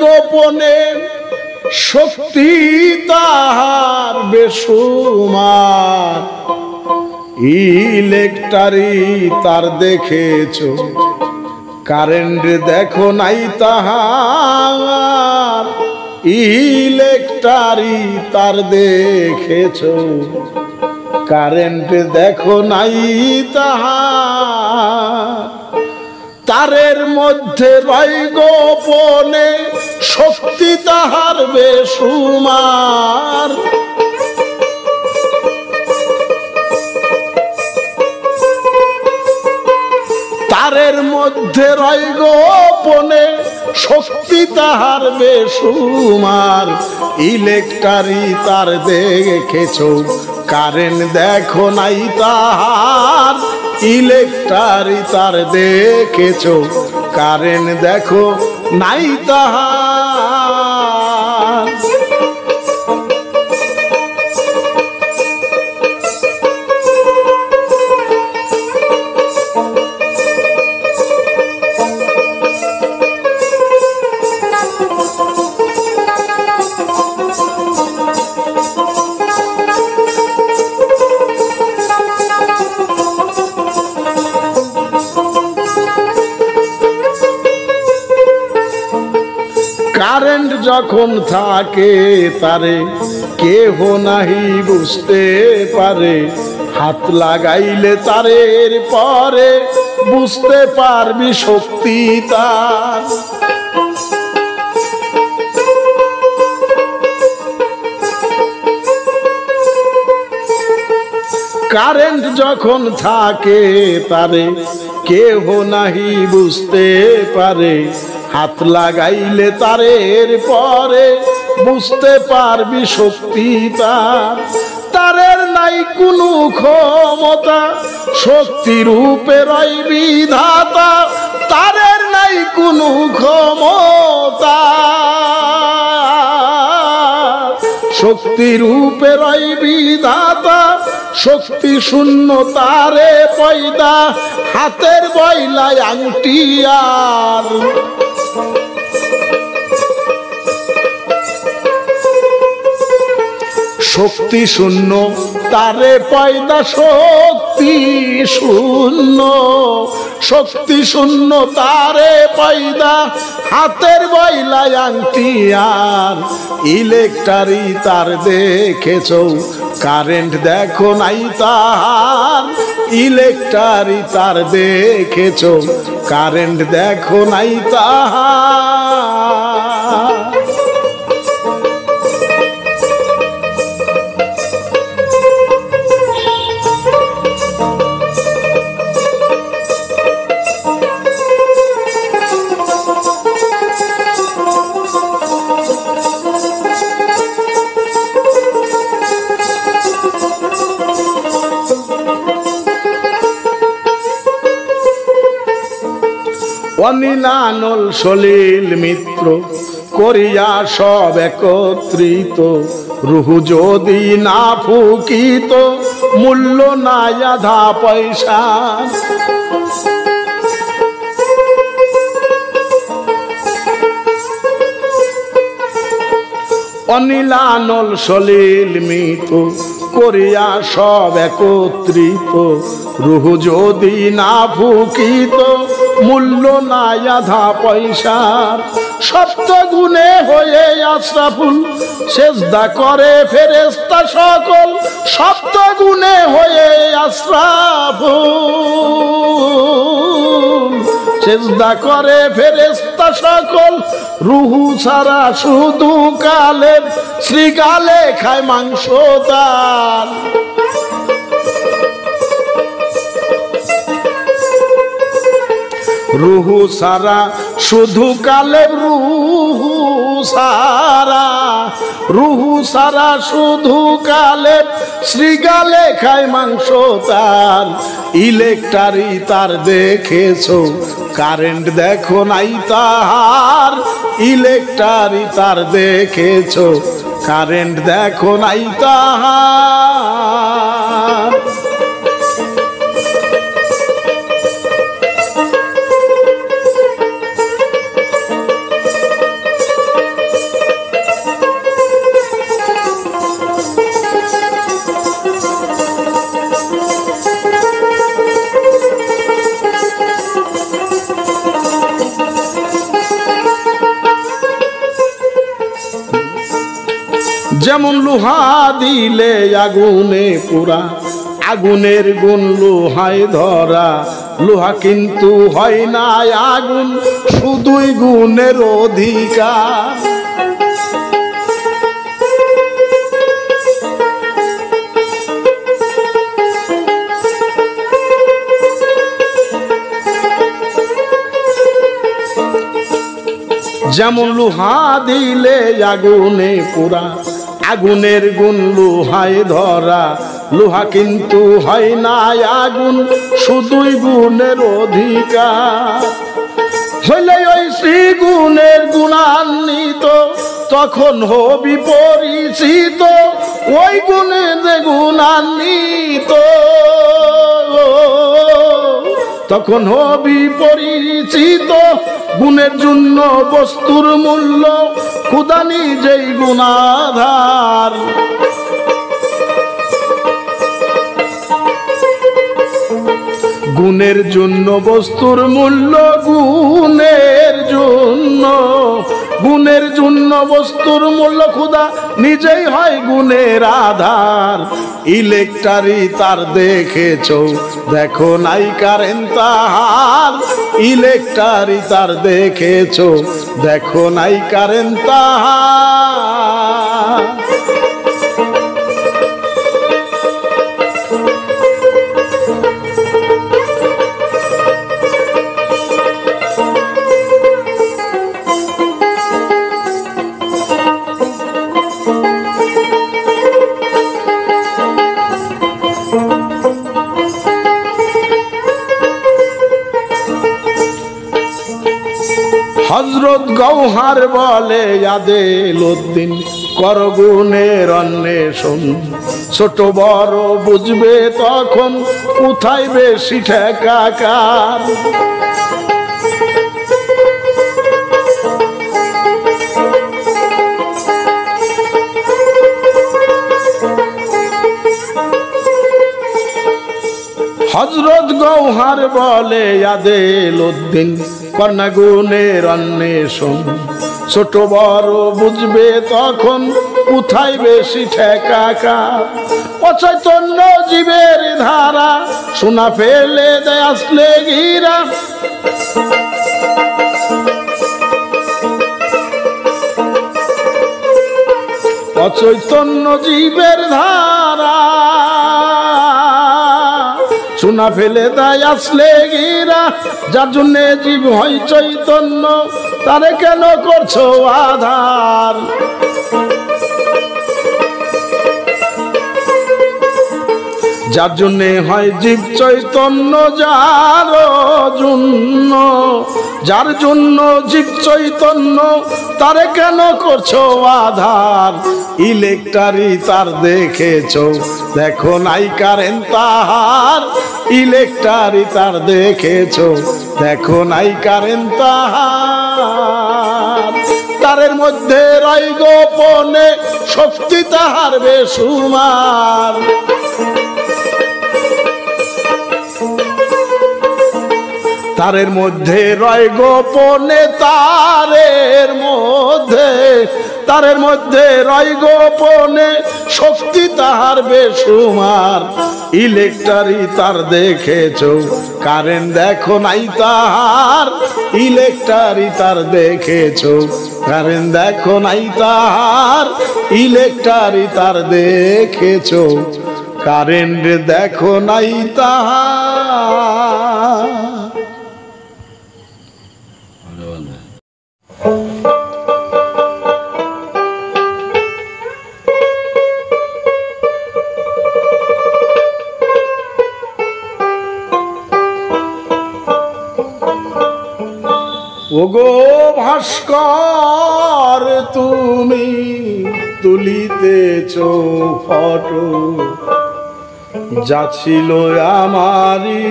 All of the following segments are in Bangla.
গোপনে শক্তি তাহার বেসুমার ইলেকট্রি তার দেখেছো কারেন্ট দেখো নাই তাহার ইলেকট্রি তার দেখেছো কারেন্ট দেখো নাই তাহার তারের মধ্যে রয় গোপনে শক্তি তাহার বেসুমার তারের মধ্যে রয় গোপনে শক্তি তাহার বেসুমার ইলেকট্রি তার দেখেছো কারেন্ট দেখো নাই তাহার ইলেকট্রি তার দেখেছো কারেন্ট দেখো নাই তাহার কারেন্ট যখন থাকে তারে কেহ নাহি বুঝতে পারে হাত লাগাইলে তারের পরে বুঝতে পারবি শক্তি তার কারেন্ট যখন থাকে তারে কেহ নাহি বুঝতে পারে হাত লাগাইলে তারের পরে বুঝতে পারবি শক্তি তার তারের নাই কোনো ক্ষমতা শক্তি রূপে রয় বিধাতা তারের নাই কোনো ক্ষমতা শক্তি রূপে রয় বিধাতা শক্তি শূন্য তারে পয়দা হাতের বইলায় আংটি আর শক্তি শূন্য তারে পয়দা শক্তি শূন্য শক্তি শূন্য তারে পয়দা হাতের বইলায় আংটি আর ইলেকট্রি তার দেখেছো কারেন্ট দেখো নাই তাহার ইলেকট্রি তার দেখেছো কারেন্ট দেখো নাই তাহার অনিলানল সলিল মিত্র করিয়া সব একত্রিত রুহু যদি না ফুকিত মূল্য নাই আধা পয়সা অনিলানল সলিল মিত্র করিয়া সব একত্রিত রুহু যদি না ফুকিত মূল্য নাই আধা পয়সার সপ্ত গুণে হয়ে আশরাফুল সেজদা করে ফেরেশতা সকল সপ্ত গুণে হয়ে আশরাফুল সেজদা করে ফেরেশতা সকল রুহু ছাড়া শুধু কালেব শ্রীকালে খায় মাংস তার রুহু সারা শুধু কালেব রুহু সারা শুধু কালেব শ্রীকালে খায় মাংস তার ইলেকট্রি তার দেখেছো কারেন্ট দেখো নাই তাহার ইলেকট্রি তার দেখেছো কারেন্ট দেখো নাই তাহার যেমন লোহা দিলে আগুনে পুরা, আগুনের গুণ লোহায় ধরা, লোহা কিন্তু হয় না আগুন, শুধুই গুণের অধিকার। যেমন লোহা দিলে আগুনে পুরা, আগুনের গুণ লোহায় ধরা, লোহা কিন্তু হয় না আগুন, শুধুই গুণের অধিকার। হইলে ওই শ্রী গুণের গুণান্বিত, তখন হবি পরিচিত, ওই গুণের গুণান্বিত, তখন হবি পরিচিত। গুণের জন্য বস্তুর মূল্য, খোদা নিজেই গুণাধার। গুণের জন্য বস্তুর মূল্য, গুণের জন্য, গুণের জন্য বস্তুর মূল্য, খোদা নিজেই হয় গুণের আধার। ইলেকট্রারি তার দেখেছো, দেখো নাই কারেন্ট তাহার। ইলেকট্রারি তার দেখেছো, দেখো নাই কারেন্ট তাহার। হযরত গৌহার বলে আদেলউদ্দিন, কর গুণের অন্বেষণ। ছোট বড় বুঝবে তখন, কোথায় বেশি ঠেকাকার। হযরত গৌহার বলে আদেলউদ্দিন, কন্যা গুণের অন্বেষণ। ছোট বড় বুঝবে তখন, কোথায় বেশি ঠেকাকার। অচৈতন্য জীবের ধারা, সোনা ফেলে দেয় আসলে গিরা। অচৈতন্য জীবের ধারা, সোনা ফেলে দেয় আসলে গিরা। যার জন্য জীব হয় চৈতন্য, তারে কেন করছো আধার। যার জন্য হয় জীব চৈতন্য, যার জন্য, যার জন্য জীব চৈতন্য, তারে কেন করছো আধার। ইলেকট্রারি তার দেখেছো, দেখো নাই কারেন্ট তাহার। ইলেকট্রারি তার দেখেছো, দেখো নাই কারেন্ট তাহার। তারের মধ্যে রয় গোপনে, শক্তি তাহার বেসুমার। তারের মধ্যে রয় গোপনে, তারের মধ্যে, তারের মধ্যে রয় গোপনে, শক্তি তাহার বেসুমার। ইলেকট্রারি তার দেখেছো, কারেন্ট দেখো নাই তাহার। ইলেকট্রারি তার দেখেছো, কারেন্ট দেখো নাই তাহার। ইলেকট্রারি তার দেখেছো, কারেন্ট দেখো নাই তাহার। ওগো ভাস্কর, তুমি তুলিতেছ ফটো, যা ছিল আমারি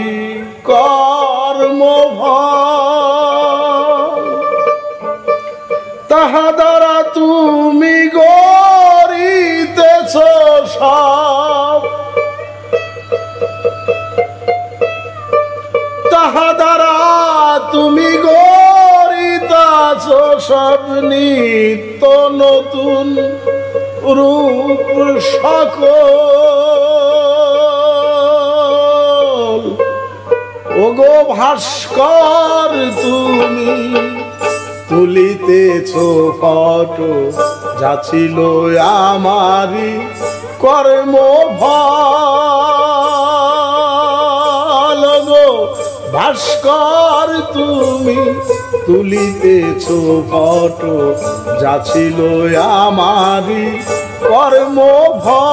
কর্মফল। তাহা দ্বারা তুমি গড়িতেছ সব, তাহা দ্বারা তুমি গড়িতেছ সব নিত্য নতুন। রূপ সকল। ওগো ভাস্কর তুমি তুলিতেছ ফটো, যা ছিল আমারি কর্ম ফল। গো ভাস্কর তুমি তুলিতেছ ফটো, যা ছিল আমারি কর্ম ফল।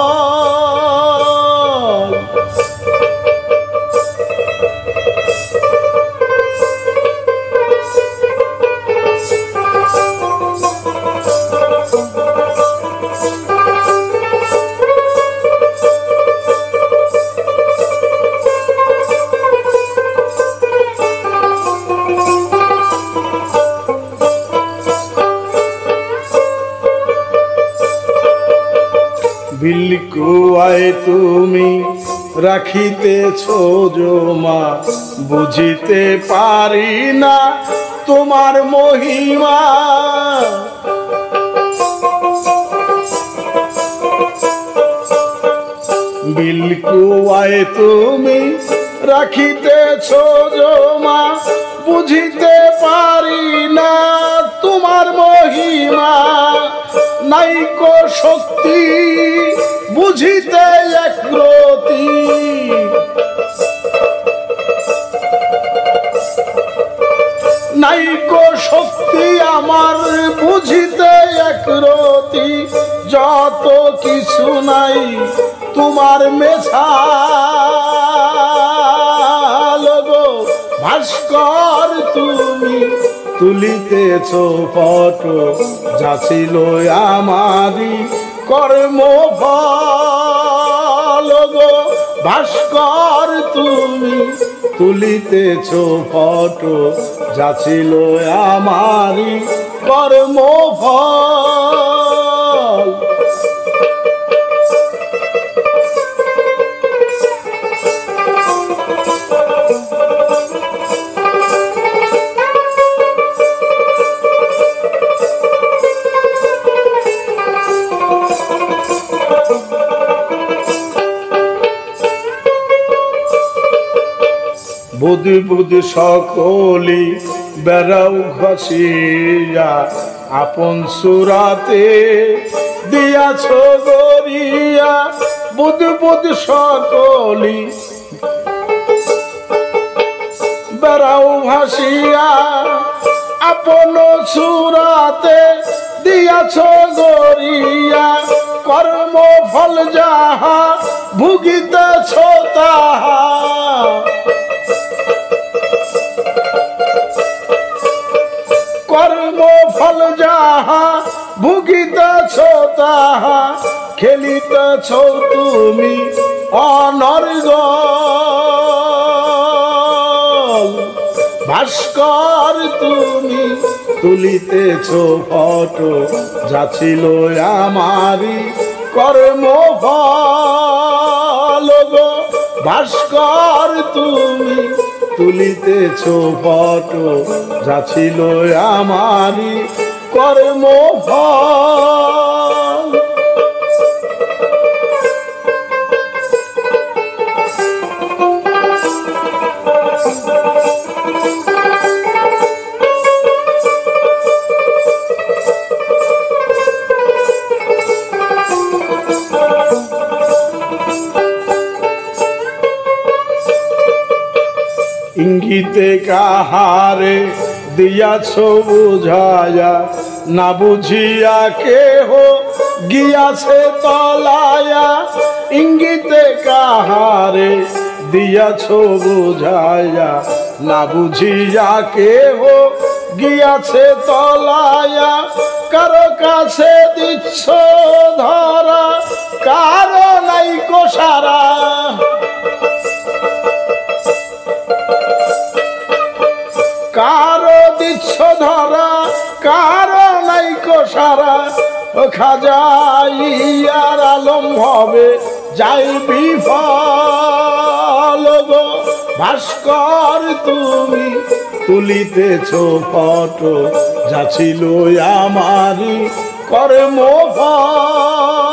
বিলকুয়ায় তুমি রাখিতেছ জমা, বুঝিতে পারি না তোমার মহিমা। বিলকুয়ায় তুমি রাখিতেছ জমা, বুঝিতে পারি না তোমার মহিমা। নাইকো শক্তি বুঝিতে একরতি, নাইকো শক্তি আমার বুঝিতে একরতি। যত কিছু নাই তোমার মেছাল। গো ভাস্কর তুমি তুলিতেছ ফটো, যা ছিল আমারি কর্ম ফল। গো ভাস্কর তুমি তুলিতেছ ফটো, যা ছিল আমারি কর্ম ফল। বুদ্ধি বুদ্ধি সকলি বেড়াও ঘষিয়া, আপন সুরাতে দিয়াছ গরিয়া। বুদ্ধি বুদ্ধি সকলি বেড়াও ভাসিয়া, আপন সুরাতে দিয়াছ গরিয়া। কর্ম ফল যাহা ভুগিতেছ তাহা, কর্ম ফল যাহা ভুগিতেছ তাহা। খেলিতেছ তুমি অনর্গল। ভাস্কর তুমি তুলিতেছ ফটো, যা ছিল আমারি কর্ম ফল। গো ভাস্কর তুমি তুলিতেছ ফটো, যা ছিল আমারি কর্ম ফল। ইঙ্গিতে কাহারে দিয়াছ বুঝায়া, না বুঝিয়া কেহ গিয়াছে তলায়া। ইঙ্গিতে কাহারে দিয়াছ বুঝায়া, না বুঝিয়া কেহ গিয়াছে তলায়া। কারো কাছে দিচ্ছ ধরা, কারো নাইকো সারা। কারো দিচ্ছ ধরা, কারো নাইকো সারা। ও খাজা ইয়ার আলম হবে যাই বিফল। গো ভাস্কর তুমি তুলিতেছ ফটো, যা ছিল আমারি কর্ম ফল।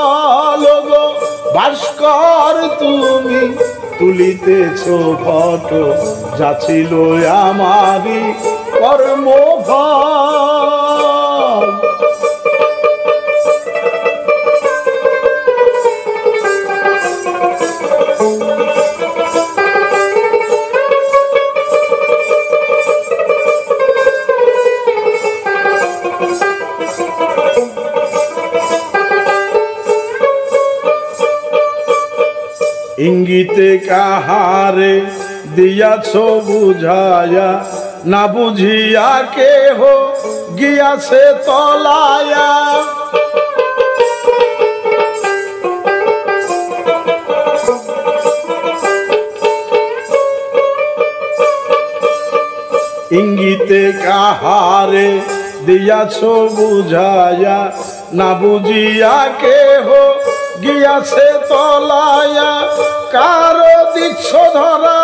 ভাস্কর তুমি তুলিতেছ ফটো, যা ছিল আমারই কর্মফল। ইঙ্গিতে কাহারে দিয়াছ বুঝায়া, না বুঝিয়া কেহ গিয়াছে তলায়া। ইঙ্গিতে কাহারে দিয়াছ বুঝায়া, না বুঝিয়া কেহ গিয়াছে তলায়া। কারো দিচ্ছ ধরা,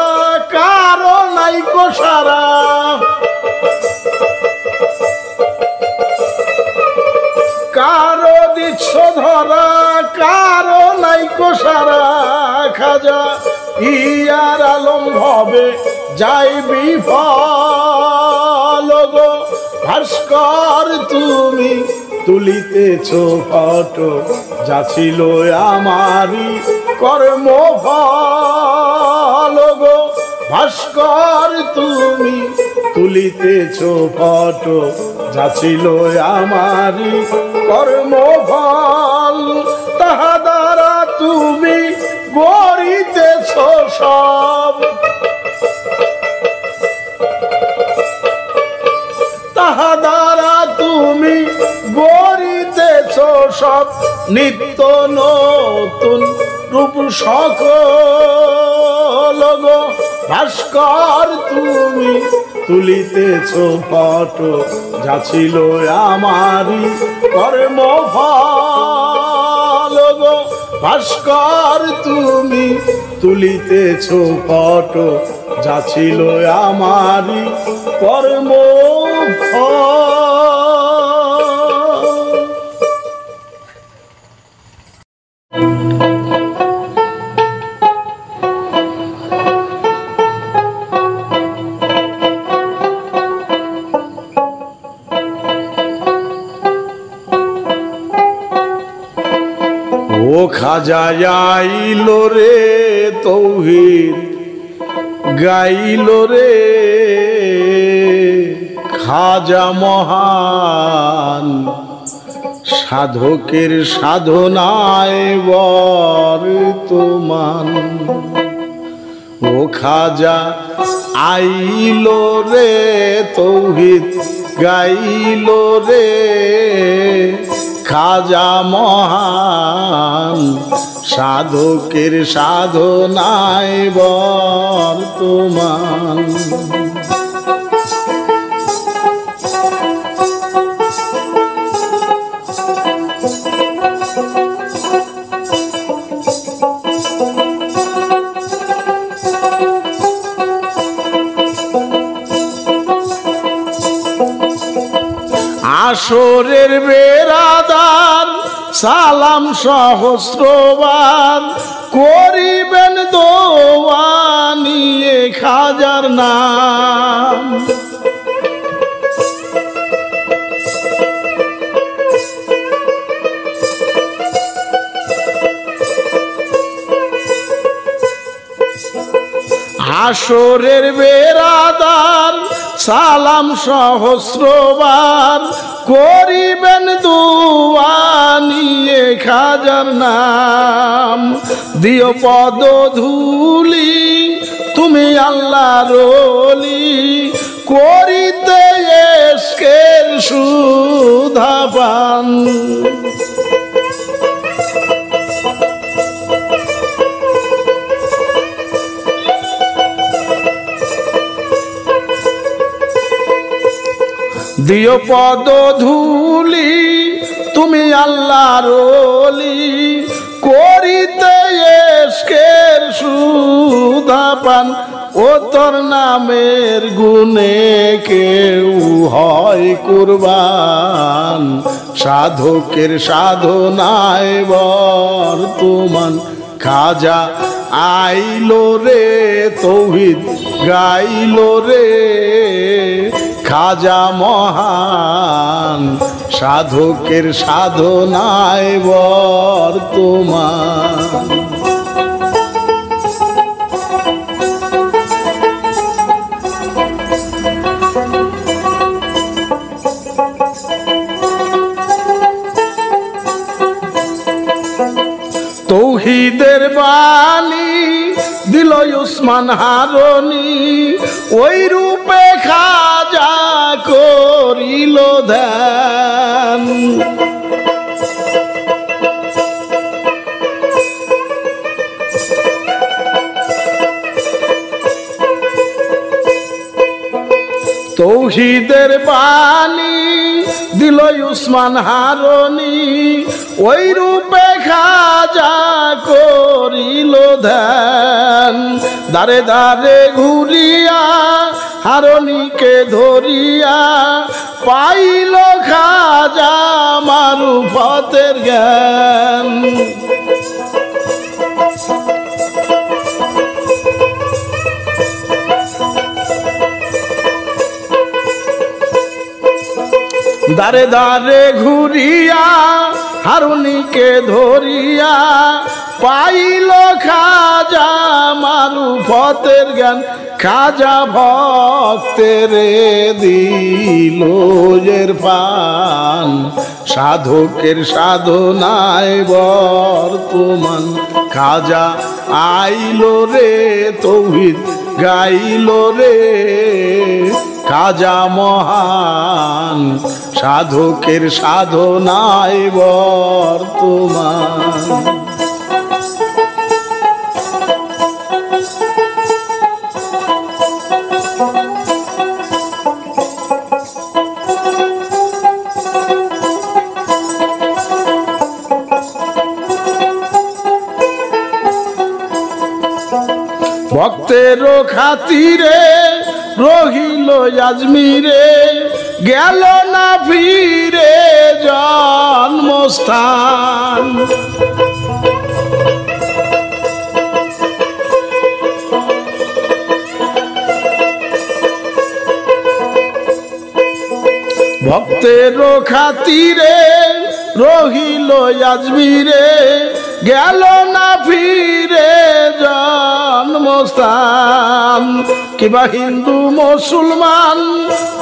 কারো নাইকো সারা, কারো দিচ্ছ ধরা, কারো নাইকো সারা। খাজা ইয়ার আলম হবে যাই বিফল গো। ভাস্কর তুমি তুলিতেছ ফটো, যা ছিল আমারই কর্মফল গো। ভাস্কর তুমি তুলিতেছ ফটো, যা ছিল আমারই কর্মফল। তাহা দ্বারা তুমি গড়িতেছ সব, তাহা দ্বারা তুমি গড়িতেছ সব। নিত্য নতুন রূপ সকল গো। ভাস্কর তুমি তুলিতেছ ফটো, যা ছিল আমারই কর্মফল গো। ভাস্কর তুমি তুলিতেছ ফটো, যা ছিল আমারই কর্মফল। ও খাজা আইল রে তৌহিদ গাইল রে, খাজা মহান সাধকের সাধনায় বর্তমান। ও খাজা আইল রে তৌহিদ গাইল রে, খাজা মহান সাধকের সাধনায় বর্তমান। আসরের বেরাদার সালাম সহস্রবার করিবেন দোয়া নিয়ে খাজার নাম। আসরের বেরাদার সালাম সহস্রবার করিবেন দোয়া নিয়ে খাজার নাম। দিও পদ ধুলি তুমি আল্লাহর ওলি, করিতে এসকের সুধা পান। দিও পদ ধুলি তুমি আল্লাহর ওলি, করিতে এসকের সুধা পান। ও তোর নামের গুণে কেউ হয় কুরবান, সাধকের সাধনায় বর্তমান। খাজা আইলো রে তৌহিদ গাইলো রে খাজা মহান সাধকের সাধনায় বর্তমান তৌহিদের বাণী দিল উসমান হারুনি ওই রূপে খাজা করিল ধ্যান তৌহিদের বাণী দিল উসমান হারুনি ওই রূপে খাজা করিল ধ্যান দারে দারে ঘুরিয়া হারুনিকে ধরিয়া পাইল খাজা মারুফতের জ্ঞান দারে দারে ঘুরিয়া হারুনিকে ধরিয়া পাইল খাজা মারুফতের জ্ঞান খাজা ভক্তের দিল ইরফান সাধকের সাধনায় বর্তমান খাজা আইলো রে তৌহিদ গাইলো রে খাজা মহান সাধকের সাধনায় বর্তমান ভক্তের খাতিরে রহিল আজমিরে গেল না ফিরে জন্মস্থান ভক্তের খাতিরে রহিল আজমিরে গেল না ফিরে জন্মস্থান কিবা হিন্দু মুসলমান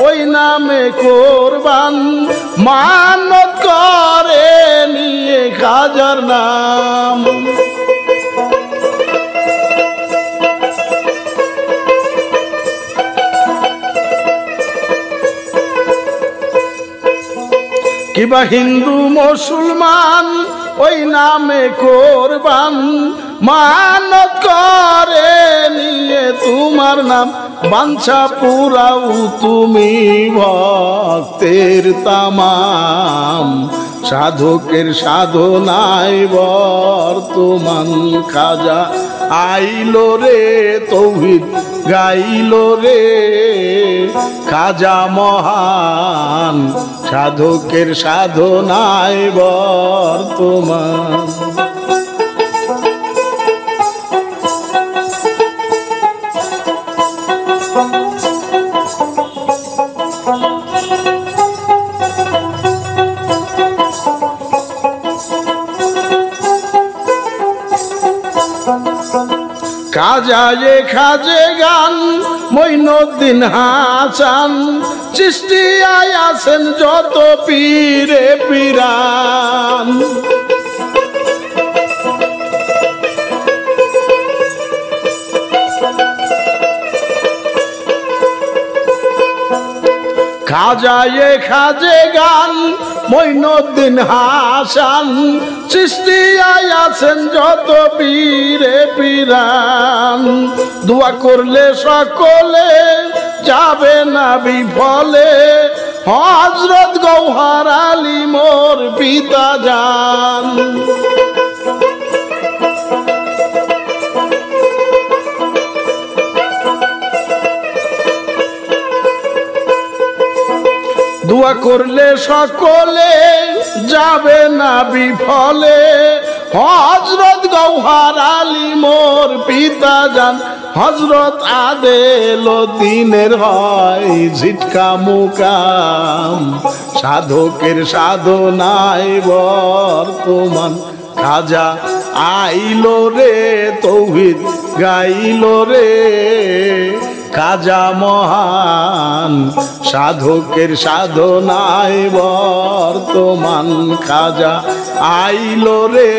ওই নামে কোরবান মানত করে নিয়ে খাজার নাম কিবা হিন্দু মুসলমান ওই নামে কোরবান মানত করে নিয়ে তোমার নাম বাঞ্ছা পুরাও তুমি ভক্তের তামাম সাধকের সাধনায় বর্তমান খাজা আইলো রে তৌহিদ গাইলো রে খাজা মহান সাধকের সাধনায় বর্তমান খাজায়ে খাজে গান মঈনুদ্দিন হাসান চিশতিয়ায় আছেন যত পীরে পীরান খাজায়ে খাজে গান মঈনুদ্দিন হাসান চিশতিয়ায় আছেন যত পীরে পীরান দোয়া করলে সকলে যাবে না বিফলে হযরত গওহার আলী মোর পিতা জান দোয়া করলে সকলে যাবে না বিফলে হযরত জওহার আলী মোর পিতা জান হযরত আদেলউদ্দিনের হয় ঝিটকা মুকাম সাধকের সাধনায় বর্তমান খাজা আইলো রে তৌহিদ গাইলো রে খাজা মহান সাধকের সাধনায় বর্তমান খাজা আইলো রে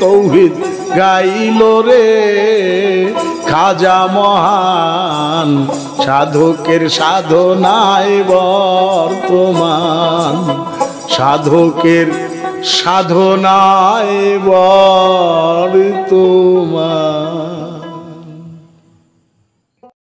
তৌহিদ গাইলো রে খাজা মহান সাধকের সাধনায় বর্তমান সাধকের সাধনায় বর্তমান।